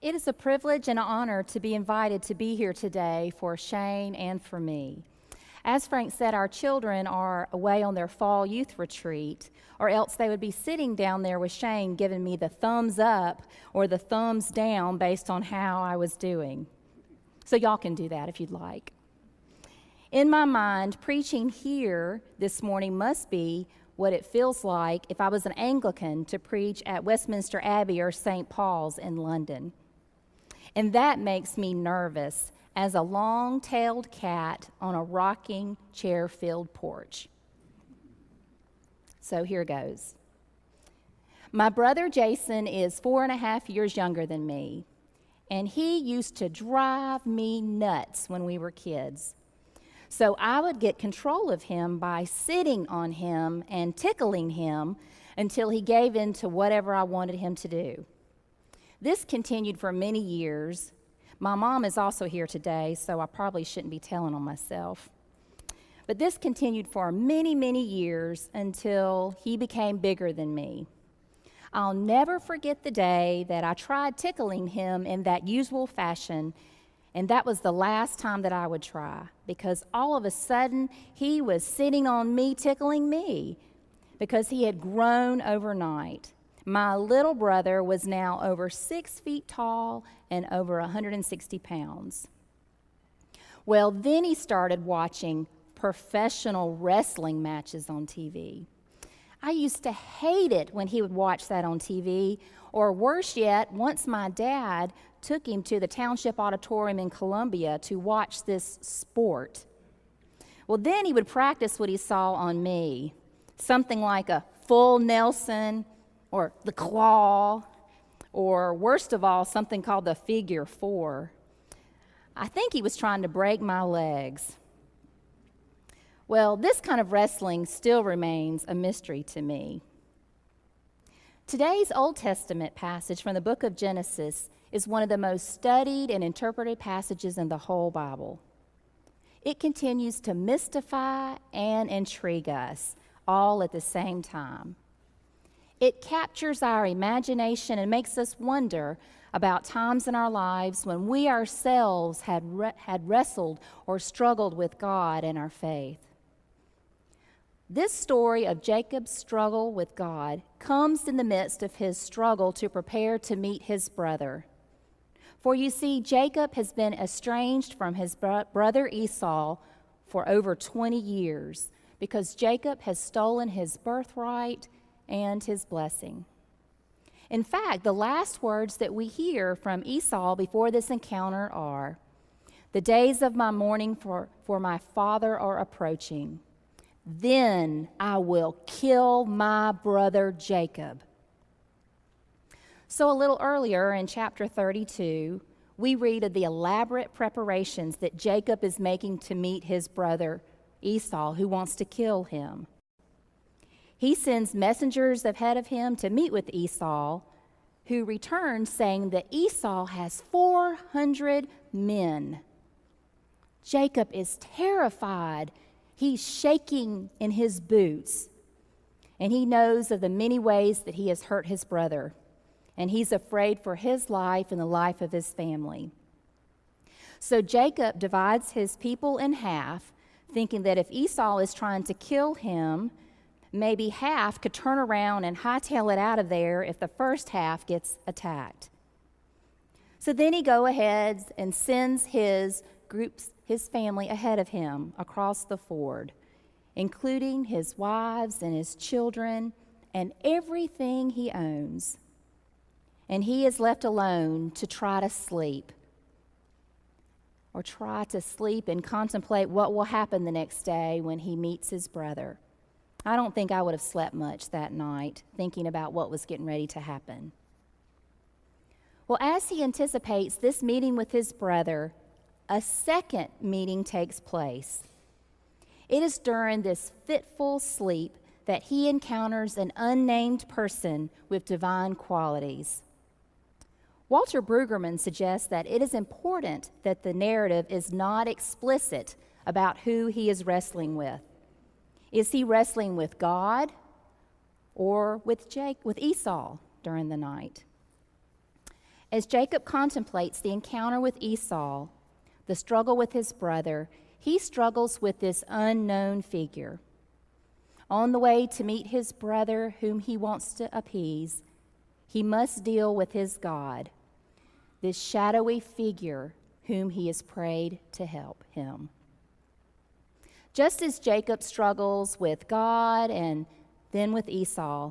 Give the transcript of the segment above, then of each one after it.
It is a privilege and an honor to be invited to be here today for Shane and for me. As Frank said, our children are away on their fall youth retreat, or else they would be sitting down there with Shane giving me the thumbs up or the thumbs down based on how I was doing. So y'all can do that if you'd like. In my mind, preaching here this morning must be what it feels like if I was an Anglican to preach at Westminster Abbey or St. Paul's in London. And that makes me nervous as a long-tailed cat on a rocking chair-filled porch. So here goes. My brother Jason is 4.5 years younger than me, and he used to drive me nuts when we were kids. So I would get control of him by sitting on him and tickling him until he gave in to whatever I wanted him to do. This continued for many years. My mom is also here today, so I probably shouldn't be telling on myself. But this continued for many, many years until he became bigger than me. I'll never forget the day that I tried tickling him in that usual fashion, and that was the last time that I would try, because all of a sudden he was sitting on me, tickling me, because he had grown overnight. My little brother was now over 6 feet tall and over 160 pounds. Well, then he started watching professional wrestling matches on TV. I used to hate it when he would watch that on TV, or worse yet, once my dad took him to the Township Auditorium in Columbia to watch this sport. Well, then he would practice what he saw on me, something like a full Nelson, or the claw, or worst of all, something called the figure 4. I think he was trying to break my legs. Well, this kind of wrestling still remains a mystery to me. Today's Old Testament passage from the book of Genesis is one of the most studied and interpreted passages in the whole Bible. It continues to mystify and intrigue us all at the same time. It captures our imagination and makes us wonder about times in our lives when we ourselves had wrestled or struggled with God and our faith. This story of Jacob's struggle with God comes in the midst of his struggle to prepare to meet his brother. For you see, Jacob has been estranged from his brother Esau for over 20 years because Jacob has stolen his birthright and his blessing. In fact, the last words that we hear from Esau before this encounter are, "The days of my mourning for my father are approaching. Then I will kill my brother Jacob." So a little earlier in chapter 32, we read of the elaborate preparations that Jacob is making to meet his brother Esau, who wants to kill him. He sends messengers ahead of him to meet with Esau, who returns saying that Esau has 400 men. Jacob is terrified. He's shaking in his boots, and he knows of the many ways that he has hurt his brother, and he's afraid for his life and the life of his family. So Jacob divides his people in half, thinking that if Esau is trying to kill him, maybe half could turn around and hightail it out of there if the first half gets attacked. So then he goes ahead and sends his family ahead of him across the ford, including his wives and his children and everything he owns. And he is left alone to try to sleep, or try to sleep and contemplate what will happen the next day when he meets his brother. I don't think I would have slept much that night thinking about what was getting ready to happen. Well, as he anticipates this meeting with his brother, a second meeting takes place. It is during this fitful sleep that he encounters an unnamed person with divine qualities. Walter Brueggemann suggests that it is important that the narrative is not explicit about who he is wrestling with. Is he wrestling with God or with Esau during the night? As Jacob contemplates the encounter with Esau, the struggle with his brother, he struggles with this unknown figure. On the way to meet his brother whom he wants to appease, he must deal with his God, this shadowy figure whom he has prayed to help him. Just as Jacob struggles with God and then with Esau,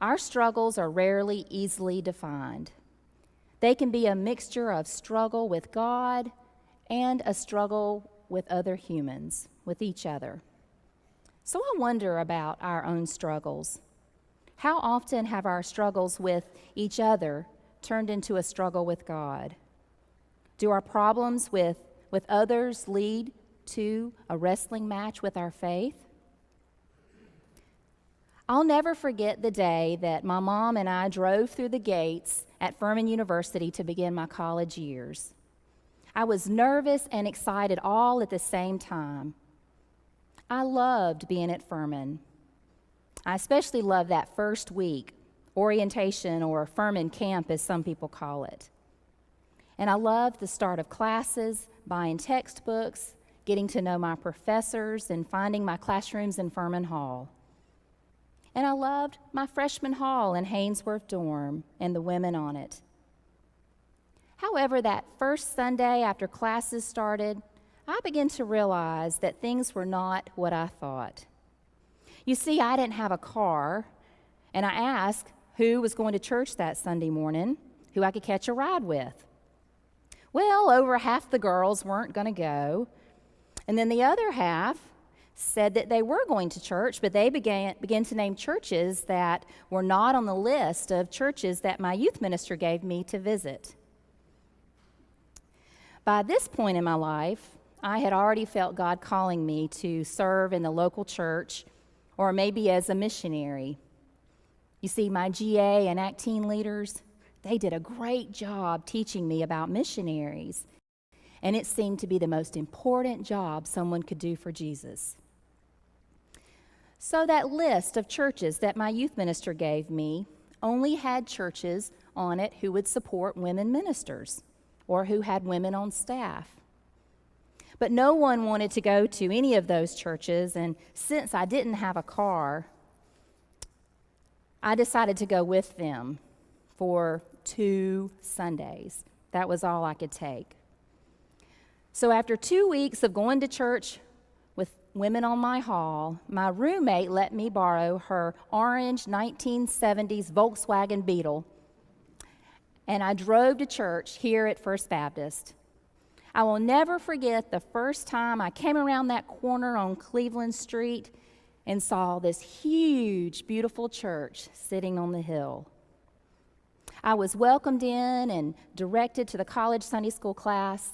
our struggles are rarely easily defined. They can be a mixture of struggle with God and a struggle with other humans, with each other. So I wonder about our own struggles. How often have our struggles with each other turned into a struggle with God? Do our problems with others lead to a wrestling match with our faith? I'll never forget the day that my mom and I drove through the gates at Furman University to begin my college years. I was nervous and excited all at the same time. I loved being at Furman. I especially loved that first week, orientation or Furman camp as some people call it. And I loved the start of classes, buying textbooks, getting to know my professors, and finding my classrooms in Furman Hall. And I loved my freshman hall in Haynesworth dorm and the women on it. However, that first Sunday after classes started, I began to realize that things were not what I thought. You see, I didn't have a car, and I asked who was going to church that Sunday morning, who I could catch a ride with. Well, over half the girls weren't going to go, and then the other half said that they were going to church, but they began to name churches that were not on the list of churches that my youth minister gave me to visit. By this point in my life, I had already felt God calling me to serve in the local church or maybe as a missionary. You see, my GA and ACT team leaders, they did a great job teaching me about missionaries, and it seemed to be the most important job someone could do for Jesus. So that list of churches that my youth minister gave me only had churches on it who would support women ministers or who had women on staff. But no one wanted to go to any of those churches, and since I didn't have a car, I decided to go with them for 2 Sundays. That was all I could take. So after 2 weeks of going to church with women on my hall, my roommate let me borrow her orange 1970s Volkswagen Beetle, and I drove to church here at First Baptist. I will never forget the first time I came around that corner on Cleveland Street and saw this huge, beautiful church sitting on the hill. I was welcomed in and directed to the college Sunday school class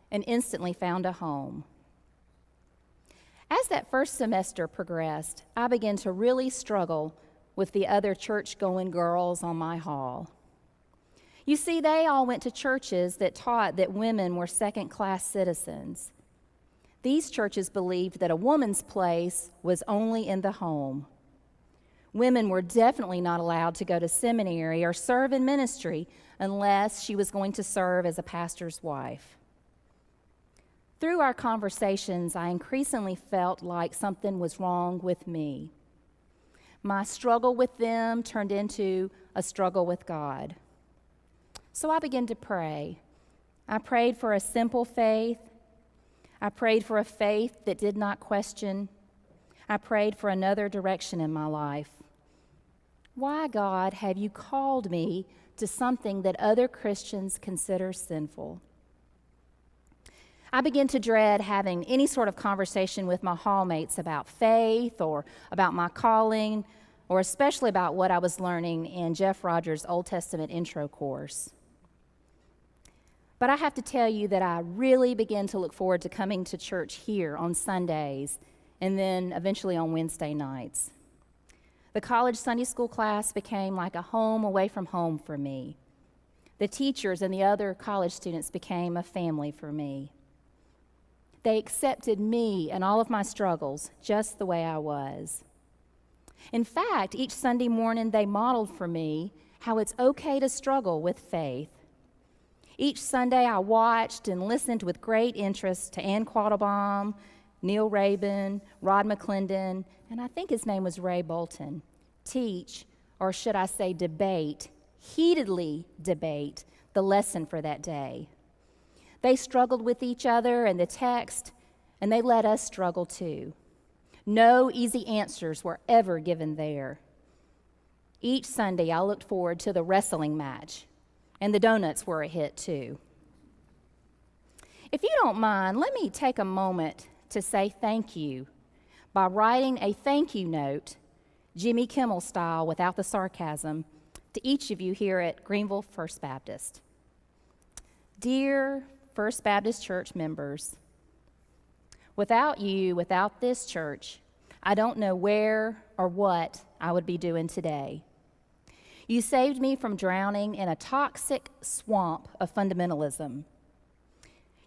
and instantly found a home. As that first semester progressed, I began to really struggle with the other church-going girls on my hall. You see, they all went to churches that taught that women were second-class citizens. These churches believed that a woman's place was only in the home. Women were definitely not allowed to go to seminary or serve in ministry unless she was going to serve as a pastor's wife. Through our conversations, I increasingly felt like something was wrong with me. My struggle with them turned into a struggle with God. So I began to pray. I prayed for a simple faith. I prayed for a faith that did not question. I prayed for another direction in my life. Why, God, have you called me to something that other Christians consider sinful? I began to dread having any sort of conversation with my hallmates about faith or about my calling, or especially about what I was learning in Jeff Rogers' Old Testament intro course. But I have to tell you that I really began to look forward to coming to church here on Sundays and then eventually on Wednesday nights. The college Sunday school class became like a home away from home for me. The teachers and the other college students became a family for me. They accepted me and all of my struggles just the way I was. In fact, each Sunday morning they modeled for me how it's okay to struggle with faith. Each Sunday I watched and listened with great interest to Ann Quattlebaum, Neil Rabin, Rod McClendon, and I think his name was Ray Bolton, teach, or should I say debate, heatedly debate, the lesson for that day. They struggled with each other and the text, and they let us struggle too. No easy answers were ever given there. Each Sunday I looked forward to the wrestling match, and the donuts were a hit too. If you don't mind, let me take a moment to say thank you by writing a thank you note, Jimmy Kimmel style without the sarcasm, to each of you here at Greenville First Baptist. Dear First Baptist Church members, without you, without this church, I don't know where or what I would be doing today. You saved me from drowning in a toxic swamp of fundamentalism.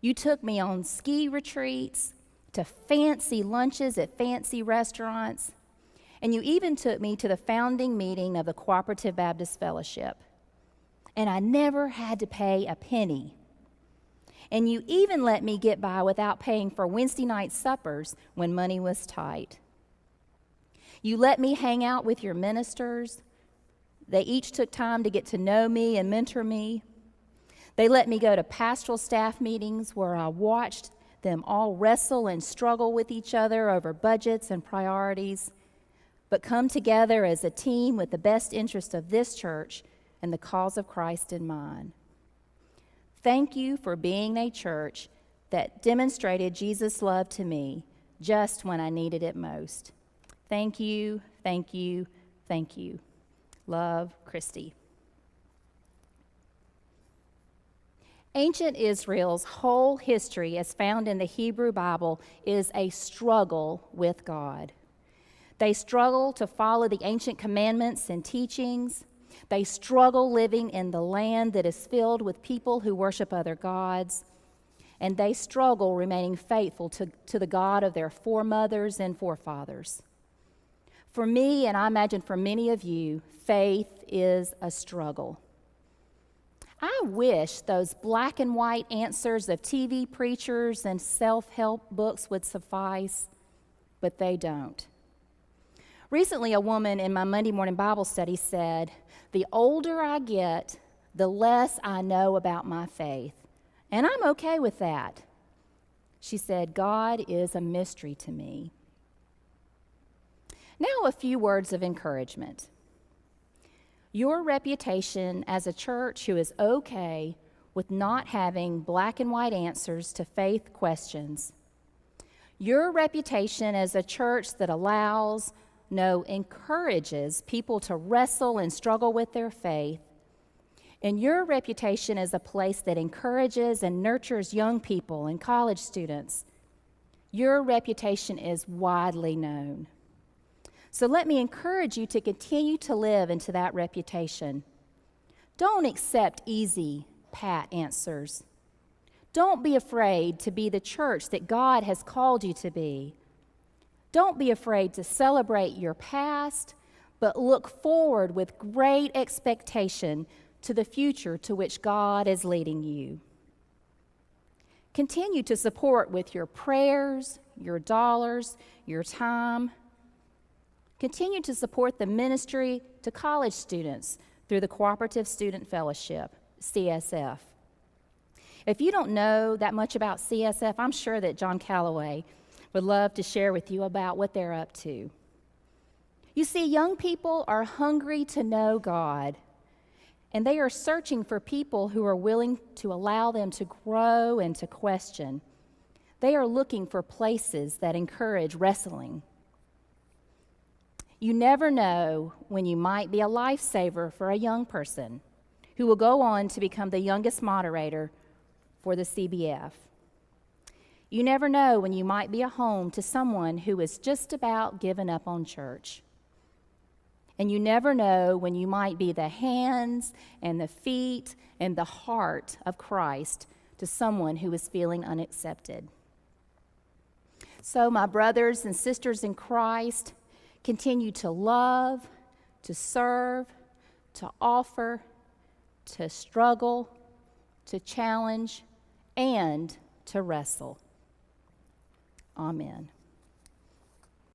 You took me on ski retreats, to fancy lunches at fancy restaurants, and you even took me to the founding meeting of the Cooperative Baptist Fellowship. And I never had to pay a penny. And you even let me get by without paying for Wednesday night suppers when money was tight. You let me hang out with your ministers. They each took time to get to know me and mentor me. They let me go to pastoral staff meetings where I watched them all wrestle and struggle with each other over budgets and priorities, but come together as a team with the best interest of this church and the cause of Christ in mind. Thank you for being a church that demonstrated Jesus' love to me just when I needed it most. Thank you, thank you, thank you. Love, Christy. Ancient Israel's whole history, as found in the Hebrew Bible, is a struggle with God. They struggle to follow the ancient commandments and teachings. They struggle living in the land that is filled with people who worship other gods. And they struggle remaining faithful to the God of their foremothers and forefathers. For me, and I imagine for many of you, faith is a struggle. I wish those black and white answers of TV preachers and self-help books would suffice, but they don't. Recently, a woman in my Monday morning Bible study said, "The older I get, the less I know about my faith." And I'm okay with that. She said, "God is a mystery to me." Now, a few words of encouragement. Your reputation as a church who is okay with not having black and white answers to faith questions, your reputation as a church that allows, no, encourages people to wrestle and struggle with their faith, and your reputation as a place that encourages and nurtures young people and college students, your reputation is widely known. So let me encourage you to continue to live into that reputation. Don't accept easy, pat answers. Don't be afraid to be the church that God has called you to be. Don't be afraid to celebrate your past, but look forward with great expectation to the future to which God is leading you. Continue to support with your prayers, your dollars, your time. Continue to support the ministry to college students through the Cooperative Student Fellowship, CSF. If you don't know that much about CSF, I'm sure that John Calloway would love to share with you about what they're up to. You see, young people are hungry to know God, and they are searching for people who are willing to allow them to grow and to question. They are looking for places that encourage wrestling. You never know when you might be a lifesaver for a young person who will go on to become the youngest moderator for the CBF. You never know when you might be a home to someone who is just about given up on church. And you never know when you might be the hands and the feet and the heart of Christ to someone who is feeling unaccepted. So, my brothers and sisters in Christ, continue to love, to serve, to offer, to struggle, to challenge, and to wrestle. Amen.